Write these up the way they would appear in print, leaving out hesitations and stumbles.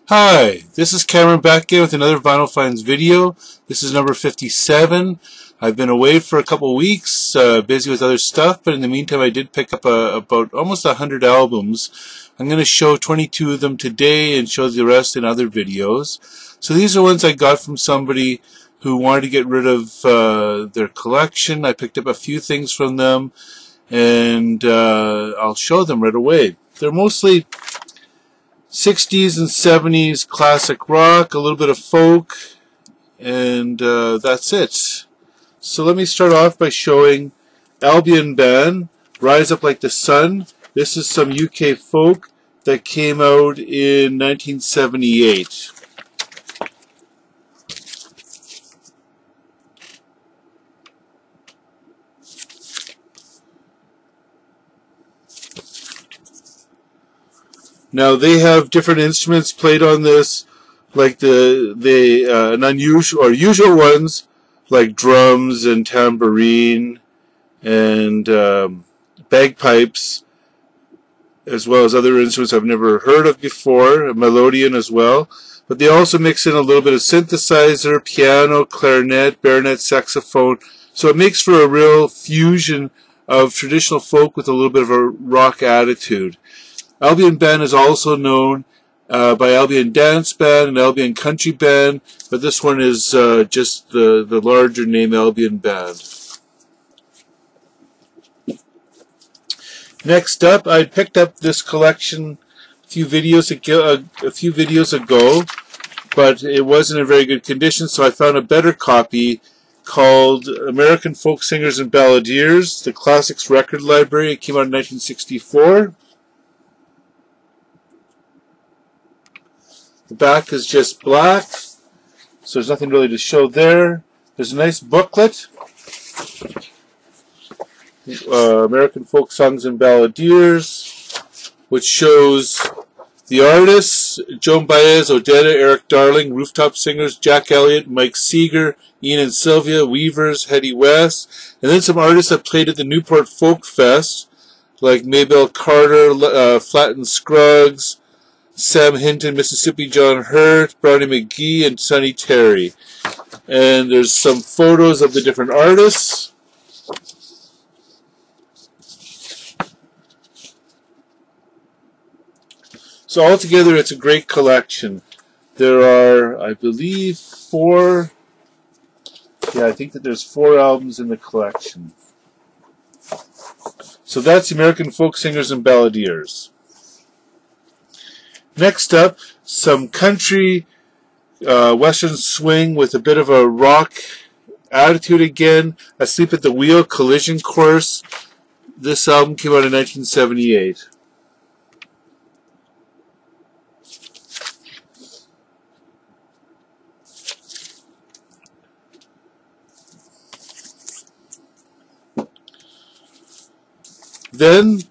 Hi, this is Cameron back again with another Vinyl Finds video. This is number 57. I've been away for a couple weeks, busy with other stuff, but in the meantime I did pick up about almost 100 albums. I'm going to show 22 of them today and show the rest in other videos. So these are ones I got from somebody who wanted to get rid of their collection. I picked up a few things from them, and I'll show them right away. They're mostly 60s and 70s classic rock, a little bit of folk, and that's it. So let me start off by showing Albion Band, Rise Up Like the Sun. This is some UK folk that came out in 1978. Now they have different instruments played on this, like an unusual or usual ones like drums and tambourine and bagpipes, as well as other instruments I've never heard of before, a melodeon as well. But they also mix in a little bit of synthesizer, piano, clarinet, baronet, saxophone. So it makes for a real fusion of traditional folk with a little bit of a rock attitude. Albion Band is also known by Albion Dance Band and Albion Country Band, but this one is just the larger name Albion Band. Next up, I picked up this collection a few videos ago, but it wasn't in very good condition, so I found a better copy called American Folk Singers and Balladeers, the Classics Record Library. It came out in 1964. The back is just black, so there's nothing really to show there. There's a nice booklet, American Folk Songs and Balladeers, which shows the artists: Joan Baez, Odetta, Eric Darling, Rooftop Singers, Jack Elliott, Mike Seeger, Ian and Sylvia, Weavers, Hetty West, and then some artists that played at the Newport Folk Fest, like Maybelle Carter, Flatten Scruggs, Sam Hinton, Mississippi John Hurt, Brownie McGee, and Sonny Terry. And there's some photos of the different artists. So altogether, it's a great collection. There are, I believe, I think that there's 4 albums in the collection. So that's the American Folk Singers and Balladeers. Next up, some country, western swing with a bit of a rock attitude again. Asleep at the Wheel, Collision Course. This album came out in 1978. Then,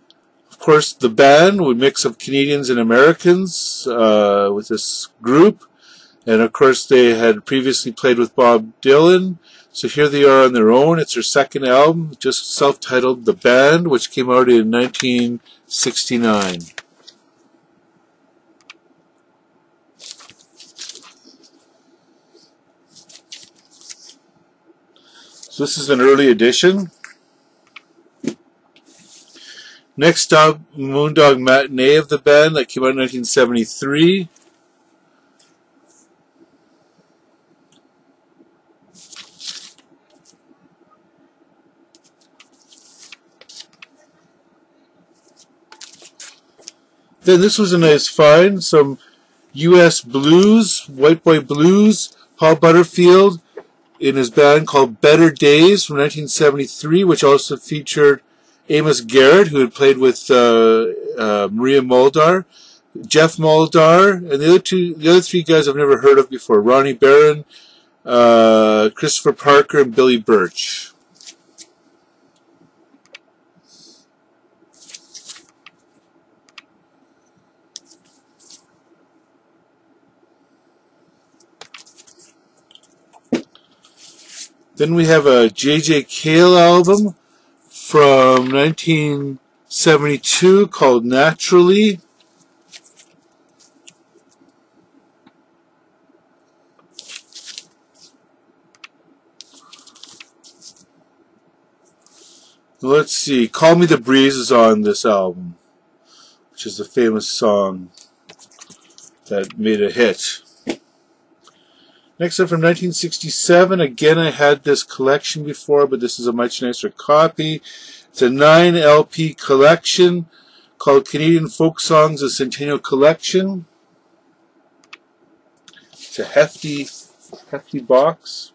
of course, the band, a mix of Canadians and Americans with this group. And of course, they had previously played with Bob Dylan. So here they are on their own. It's their second album, just self-titled The Band, which came out in 1969. So this is an early edition. Next up, Moondog Matinee of the Band, that came out in 1973. Then this was a nice find, some U.S. blues, white boy blues, Paul Butterfield in his band called Better Days from 1973, which also featured Amos Garrett, who had played with Maria Muldaur, Jeff Muldaur, and the other 3 guys I've never heard of before: Ronnie Barron, Christopher Parker, and Billy Birch. Then we have a J.J. Cale album from 1972 called Naturally. Let's see. Call Me the Breeze is on this album, which is a famous song that made a hit. Next up from 1967, again I had this collection before, but this is a much nicer copy. It's a 9 LP collection called Canadian Folk Songs, a Centennial Collection. It's a hefty box.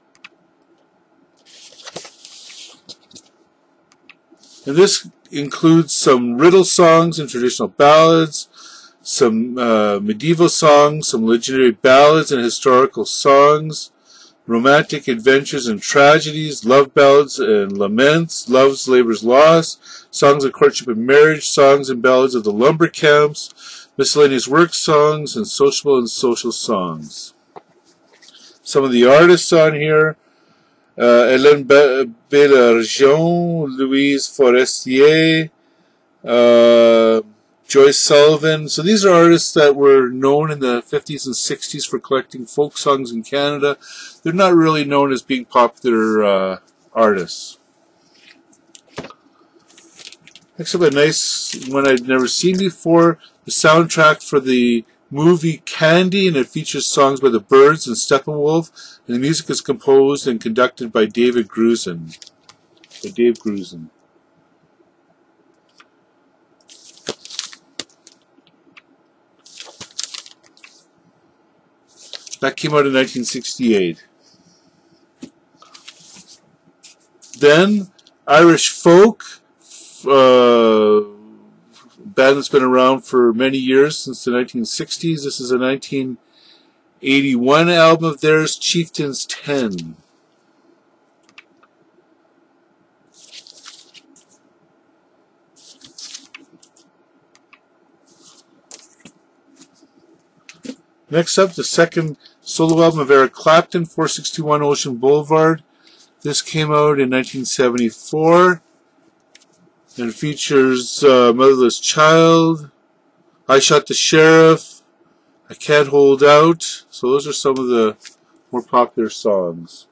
And this includes some riddle songs and traditional ballads, some medieval songs, some legendary ballads and historical songs, romantic adventures and tragedies, love ballads and laments, love's labor's lost, songs of courtship and marriage, songs and ballads of the lumber camps, miscellaneous work songs, and social songs. Some of the artists on here: Hélène Bélargent, Louise Forestier, Joyce Sullivan. So these are artists that were known in the 50s and 60s for collecting folk songs in Canada. They're not really known as being popular artists. Next up, a nice one I'd never seen before, the soundtrack for the movie Candy, and it features songs by the Byrds and Steppenwolf, and the music is composed and conducted by Dave Grusin. That came out in 1968. Then, Irish folk, band that's been around for many years, since the 1960s. This is a 1981 album of theirs, Chieftain's 10. Next up, the second solo album of Eric Clapton, 4621 Ocean Boulevard. This came out in 1974 and features Motherless Child, I Shot the Sheriff, I Can't Hold Out. So those are some of the more popular songs.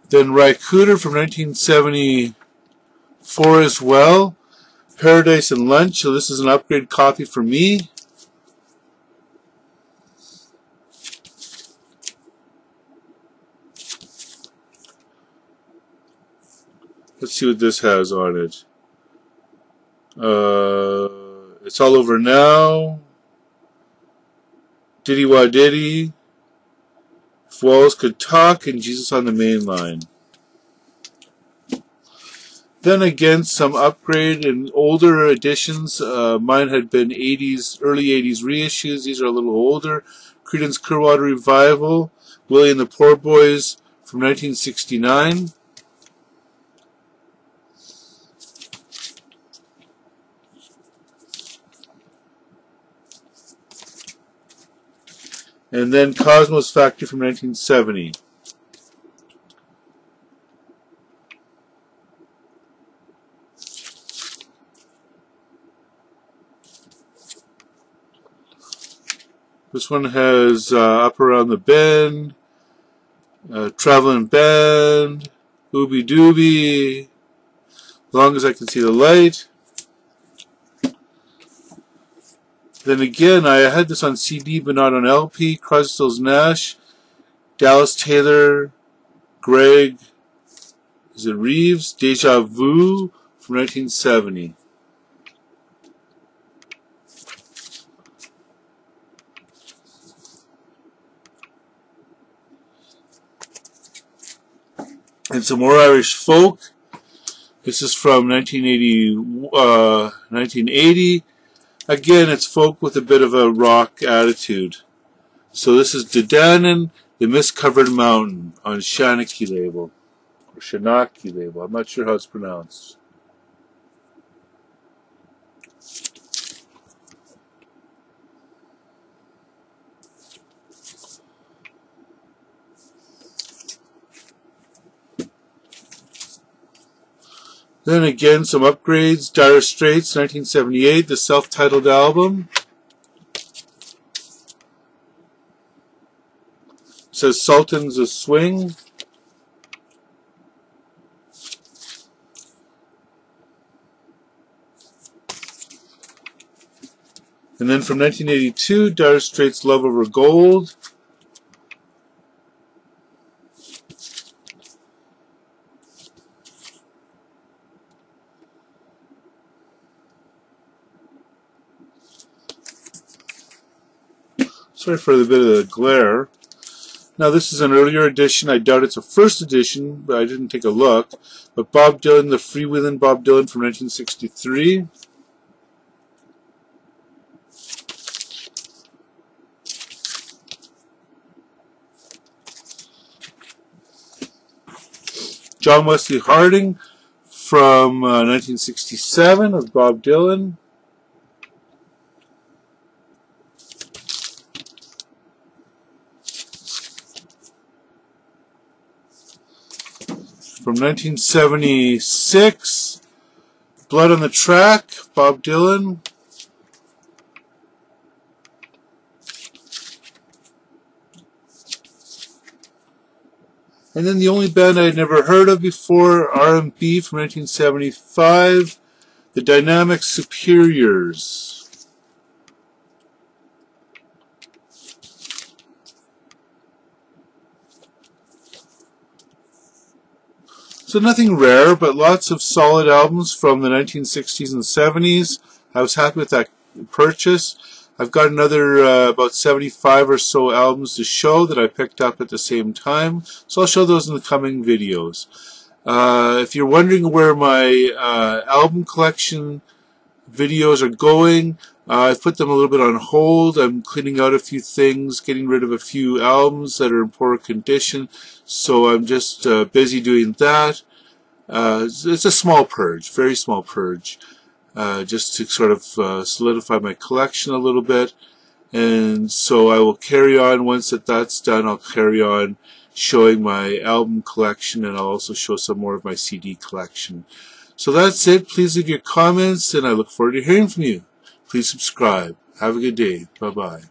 Then Ry Cooder from 1974 as well, Paradise and Lunch. So this is an upgrade copy for me. Let's see what this has on it. It's All Over Now, Diddy Wah Diddy, If Walls Could Talk, and Jesus on the Main Line. Then again, some upgrade and older editions. Mine had been early 80s reissues. These are a little older. Creedence Clearwater Revival, Willie and the Poor Boys from 1969. And then Cosmos Factory from 1970. This one has Up Around the Bend, Traveling Band, Ooby Dooby, Long As I Can See the Light. Then again, I had this on CD but not on LP. Crosby, Stills, Nash, Dallas Taylor, Greg, is it Reeves? Deja Vu from 1970. And some more Irish folk. This is from 1980. Again, it's folk with a bit of a rock attitude. So this is Dedanan, the Mist-Covered Mountain, on Shanachie label, or Shanachie label. I'm not sure how it's pronounced. Then again, some upgrades. Dire Straits, 1978, the self-titled album. says Sultan's a Swing. And then from 1982, Dire Straits' Love Over Gold. Sorry for the bit of the glare. Now this is an earlier edition. I doubt it's a first edition, but I didn't take a look. But Bob Dylan, the Freewheelin' Bob Dylan from 1963. John Wesley Harding from 1967 of Bob Dylan. From 1976, Blood on the Track, Bob Dylan. And then the only band I had never heard of before, R&B from 1975, The Dynamic Superiors. So nothing rare, but lots of solid albums from the 1960s and 70s. I was happy with that purchase. I've got another about 75 or so albums to show that I picked up at the same time, so I'll show those in the coming videos. If you're wondering where my album collection videos are going, I've put them a little bit on hold. I'm cleaning out a few things, getting rid of a few albums that are in poor condition, so I'm just busy doing that. It's a small purge, very small purge, just to sort of solidify my collection a little bit. And so I will carry on. Once that's done, I'll carry on showing my album collection, and I'll also show some more of my CD collection. So that's it. Please leave your comments, and I look forward to hearing from you. Please subscribe. Have a good day. Bye-bye.